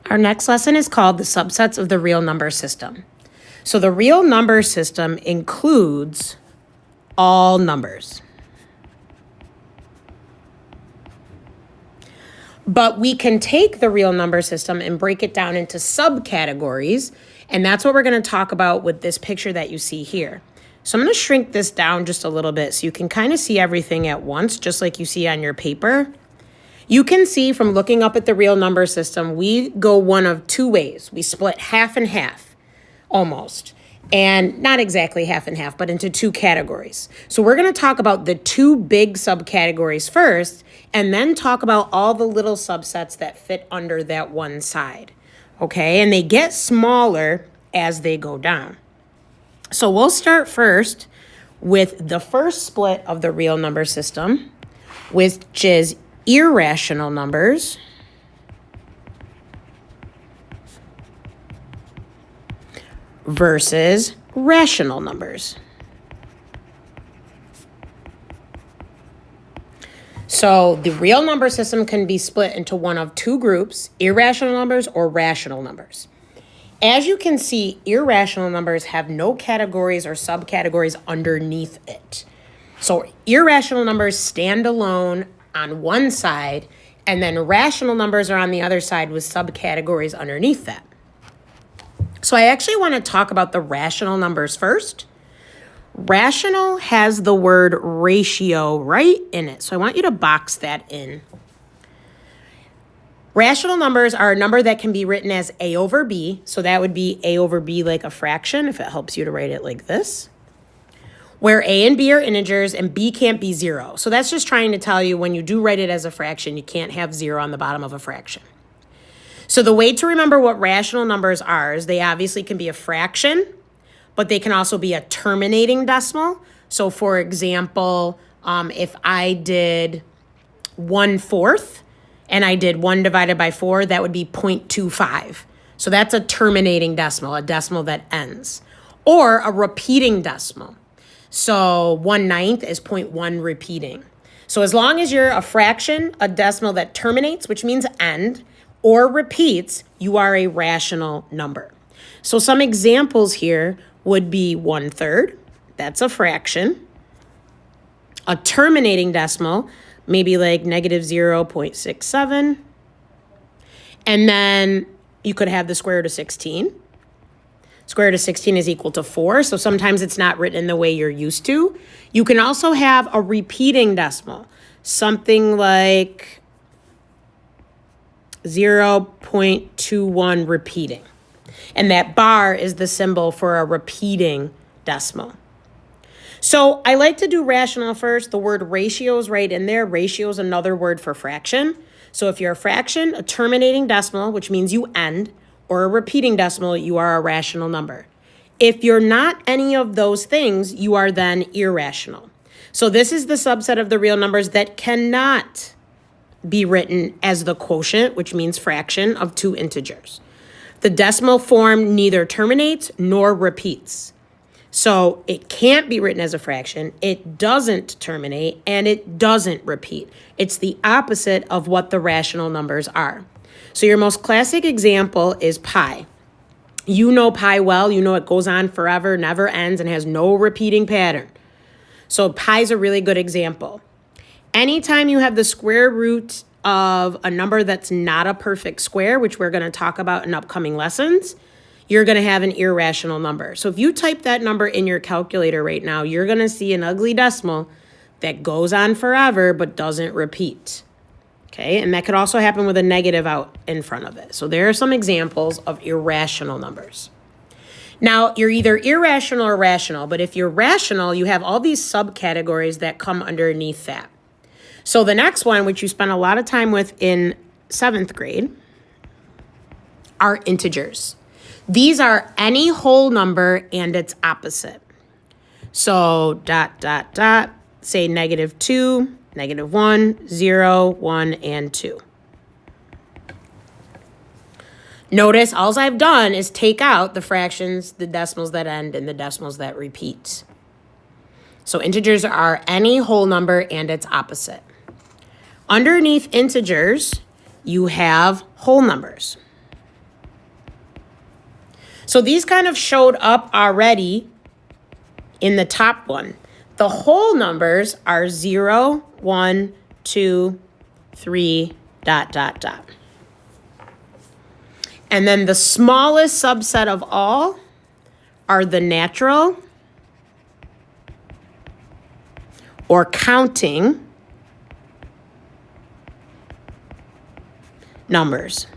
Our next lesson is called the subsets of the real number system. So the real number system includes all numbers. But we can take the real number system and break it down into subcategories, and that's what we're going to talk about with this picture that you see here. So I'm going to shrink this down just a little bit so you can kind of see everything at once, just like you see on your paper. You can see from looking up at the real number system, we go one of two ways. We split half and half, almost. And not exactly half and half, but into two categories. So we're going to talk about the two big subcategories first, and then talk about all the little subsets that fit under that one side. Okay, and they get smaller as they go down. So we'll start first with the first split of the real number system, which is irrational numbers versus rational numbers. So the real number system can be split into one of two groups, irrational numbers or rational numbers. As you can see, irrational numbers have no categories or subcategories underneath it. So irrational numbers stand alone on one side, and then rational numbers are on the other side with subcategories underneath that. So I actually want to talk about the rational numbers first. Rational has the word ratio right in it, so I want you to box that in. Rational numbers are a number that can be written as A over B, so that would be A over B like a fraction, if it helps you to write it like this, where A and B are integers and B can't be zero. So that's just trying to tell you when you do write it as a fraction, you can't have zero on the bottom of a fraction. So the way to remember what rational numbers are is they obviously can be a fraction, but they can also be a terminating decimal. So for example, if I did 1/4 and I did 1 divided by 4, that would be 0.25. So that's a terminating decimal, a decimal that ends. Or a repeating decimal. So 1/9 is 0.1 repeating. So as long as you're a fraction, a decimal that terminates, which means end, or repeats, you are a rational number. So some examples here would be 1/3, that's a fraction. A terminating decimal, maybe like -0.67. And then you could have the square root of 16. Square root of 16 is equal to 4, so sometimes it's not written in the way you're used to. You can also have a repeating decimal, something like 0.21 repeating. And that bar is the symbol for a repeating decimal. So I like to do rational first. The word ratio is right in there. Ratio is another word for fraction. So if you're a fraction, a terminating decimal, which means you end, or a repeating decimal, you are a rational number. If you're not any of those things, you are then irrational. So this is the subset of the real numbers that cannot be written as the quotient, which means fraction, of two integers. The decimal form neither terminates nor repeats. So it can't be written as a fraction, it doesn't terminate, and it doesn't repeat. It's the opposite of what the rational numbers are. So your most classic example is pi. You know pi well, you know it goes on forever, never ends, and has no repeating pattern. So pi is a really good example. Anytime you have the square root of a number that's not a perfect square, which we're going to talk about in upcoming lessons, you're going to have an irrational number. So if you type that number in your calculator right now, you're going to see an ugly decimal that goes on forever but doesn't repeat. Okay, and that could also happen with a negative out in front of it. So there are some examples of irrational numbers. Now, you're either irrational or rational, but if you're rational, you have all these subcategories that come underneath that. So the next one, which you spent a lot of time with in 7th grade, are integers. These are any whole number and its opposite. So ... say -2, -1, 0, 1, and 2. Notice all I've done is take out the fractions, the decimals that end, and the decimals that repeat. So integers are any whole number and its opposite. Underneath integers, you have whole numbers. So these kind of showed up already in the top one. The whole numbers are 0, 1, 2, 3, ... And then the smallest subset of all are the natural or counting numbers.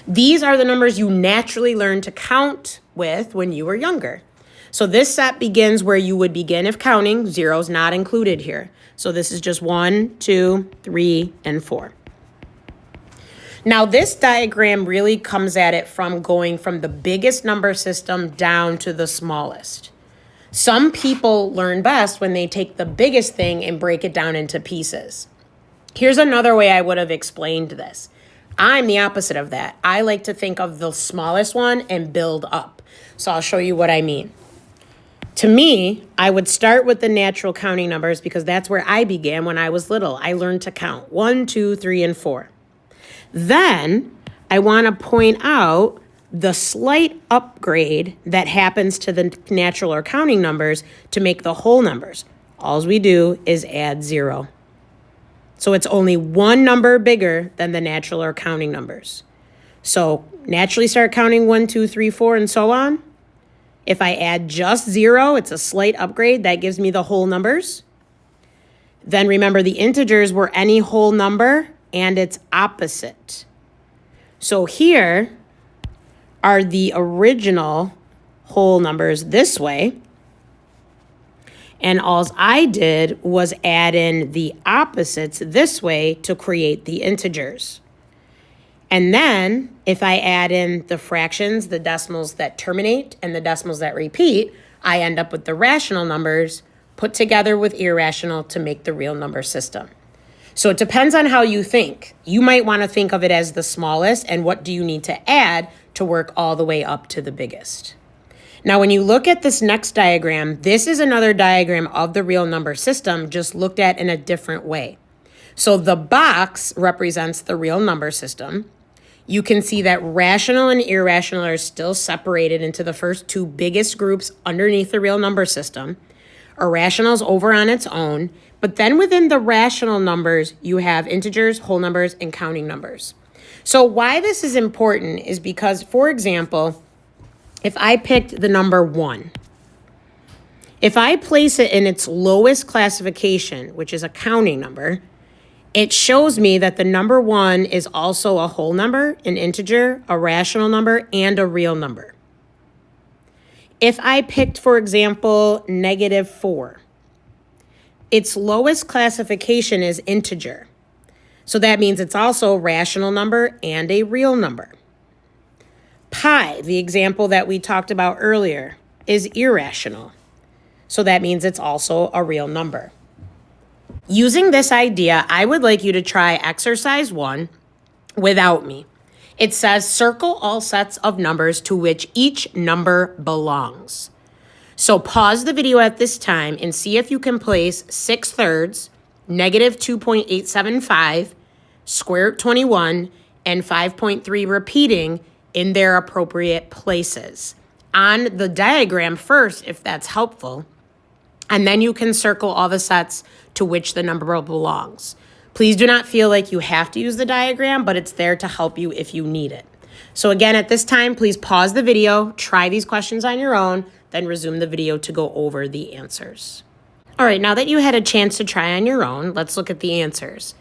These are the numbers you naturally learn to count with when you were younger. So this set begins where you would begin if counting. Zero's not included here. So this is just 1, 2, 3, and 4. Now this diagram really comes at it from going from the biggest number system down to the smallest. Some people learn best when they take the biggest thing and break it down into pieces. Here's another way I would have explained this. I'm the opposite of that. I like to think of the smallest one and build up. So I'll show you what I mean. To me, I would start with the natural counting numbers because that's where I began when I was little. I learned to count 1, 2, 3, and 4. Then I want to point out the slight upgrade that happens to the natural or counting numbers to make the whole numbers. All we do is add 0. So it's only one number bigger than the natural or counting numbers. So naturally start counting 1, 2, 3, 4, and so on. If I add just 0, it's a slight upgrade. That gives me the whole numbers. Then remember the integers were any whole number and its opposite. So here are the original whole numbers this way. And all I did was add in the opposites this way to create the integers. And then if I add in the fractions, the decimals that terminate and the decimals that repeat, I end up with the rational numbers put together with irrational to make the real number system. So it depends on how you think. You might want to think of it as the smallest and what do you need to add to work all the way up to the biggest. Now, when you look at this next diagram, this is another diagram of the real number system, just looked at in a different way. So the box represents the real number system. You can see that rational and irrational are still separated into the first two biggest groups underneath the real number system. Irrational is over on its own, but then within the rational numbers, you have integers, whole numbers, and counting numbers. So why this is important is because, for example, if I picked the number 1, if I place it in its lowest classification, which is a counting number, it shows me that the number 1 is also a whole number, an integer, a rational number, and a real number. If I picked, for example, -4, its lowest classification is integer. So that means it's also a rational number and a real number. Pi, the example that we talked about earlier, is irrational. So that means it's also a real number. Using this idea, I would like you to try exercise 1 without me. It says circle all sets of numbers to which each number belongs. So pause the video at this time and see if you can place 6/3, -2.875, square root 21, and 5.3 repeating in their appropriate places. On the diagram first, if that's helpful, and then you can circle all the sets to which the number belongs. Please do not feel like you have to use the diagram, but it's there to help you if you need it. So again, at this time, please pause the video, try these questions on your own, then resume the video to go over the answers. All right, now that you had a chance to try on your own, let's look at the answers.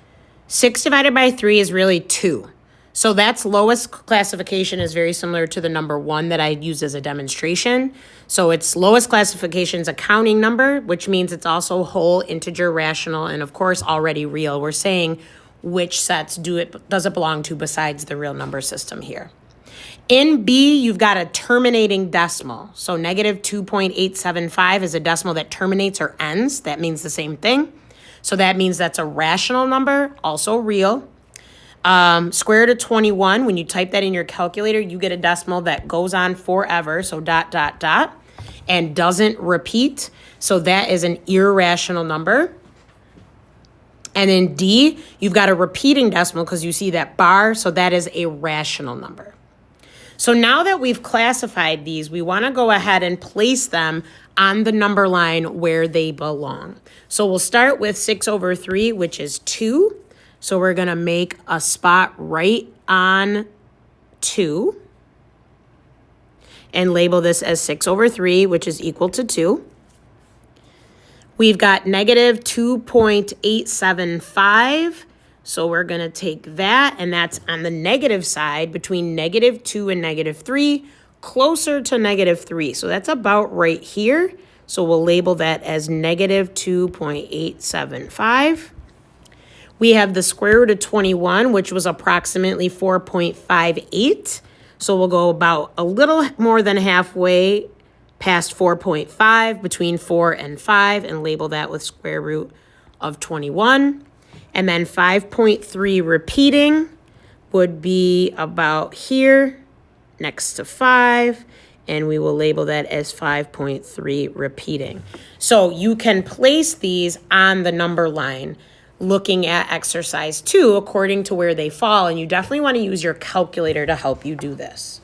6 divided by 3 is really 2. So that's lowest classification is very similar to the number 1 that I used as a demonstration. So its lowest classification is a counting number, which means it's also whole, integer, rational, and of course already real. We're saying which sets does it belong to besides the real number system here. In B, you've got a terminating decimal. So -2.875 is a decimal that terminates or ends. That means the same thing. So that means that's a rational number, also real. Square root of 21, when you type that in your calculator, you get a decimal that goes on forever, so ... and doesn't repeat. So that is an irrational number. And in D, you've got a repeating decimal because you see that bar, so that is a rational number. So now that we've classified these, we want to go ahead and place them on the number line where they belong. So we'll start with 6/3, which is 2. So we're going to make a spot right on 2 and label this as 6/3, which is equal to 2. We've got negative 2.875. So we're going to take that, and that's on the negative side between -2 and -3, closer to -3. So that's about right here. So we'll label that as negative 2.875. We have the square root of 21, which was approximately 4.58. So we'll go about a little more than halfway past 4.5, between 4 and 5, and label that with square root of 21. And then 5.3 repeating would be about here next to 5, and we will label that as 5.3 repeating. So you can place these on the number line looking at exercise 2 according to where they fall, and you definitely want to use your calculator to help you do this.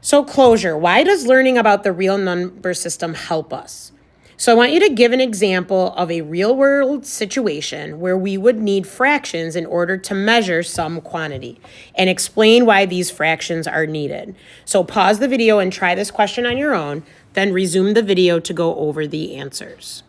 So closure, why does learning about the real number system help us? So I want you to give an example of a real world situation where we would need fractions in order to measure some quantity, and explain why these fractions are needed. So pause the video and try this question on your own, then resume the video to go over the answers.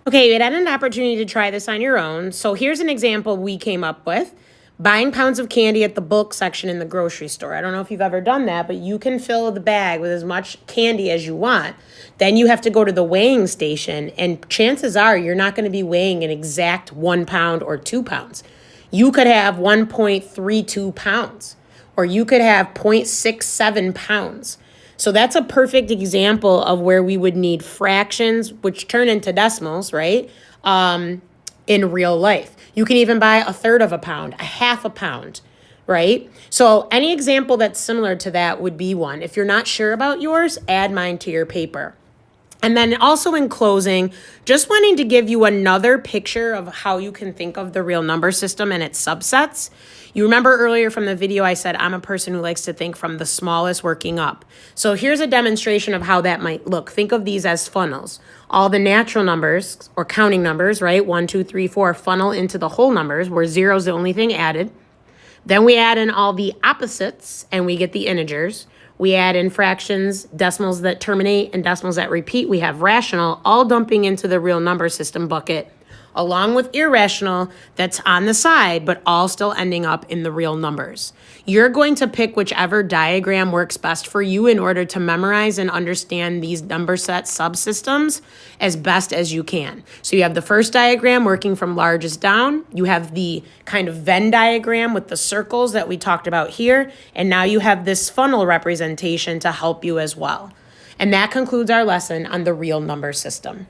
Okay, you had an opportunity to try this on your own. So here's an example we came up with. Buying pounds of candy at the bulk section in the grocery store. I don't know if you've ever done that, but you can fill the bag with as much candy as you want. Then you have to go to the weighing station, and chances are you're not going to be weighing an exact 1 pound or 2 pounds. You could have 1.32 pounds, or you could have 0.67 pounds. So that's a perfect example of where we would need fractions, which turn into decimals, right? In real life. You can even buy 1/3 of a pound, 1/2 a pound, right? So any example that's similar to that would be one. If you're not sure about yours, add mine to your paper. And then also in closing, just wanting to give you another picture of how you can think of the real number system and its subsets. You remember earlier from the video I said I'm a person who likes to think from the smallest working up. So here's a demonstration of how that might look. Think of these as funnels. All the natural numbers or counting numbers, right? 1, 2, 3, 4 funnel into the whole numbers where 0 is the only thing added. Then we add in all the opposites and we get the integers. We add in fractions, decimals that terminate, and decimals that repeat. We have rational, all dumping into the real number system bucket, along with irrational that's on the side, but all still ending up in the real numbers. You're going to pick whichever diagram works best for you in order to memorize and understand these number set subsystems as best as you can. So you have the first diagram working from largest down. You have the kind of Venn diagram with the circles that we talked about here. And now you have this funnel representation to help you as well. And that concludes our lesson on the real number system.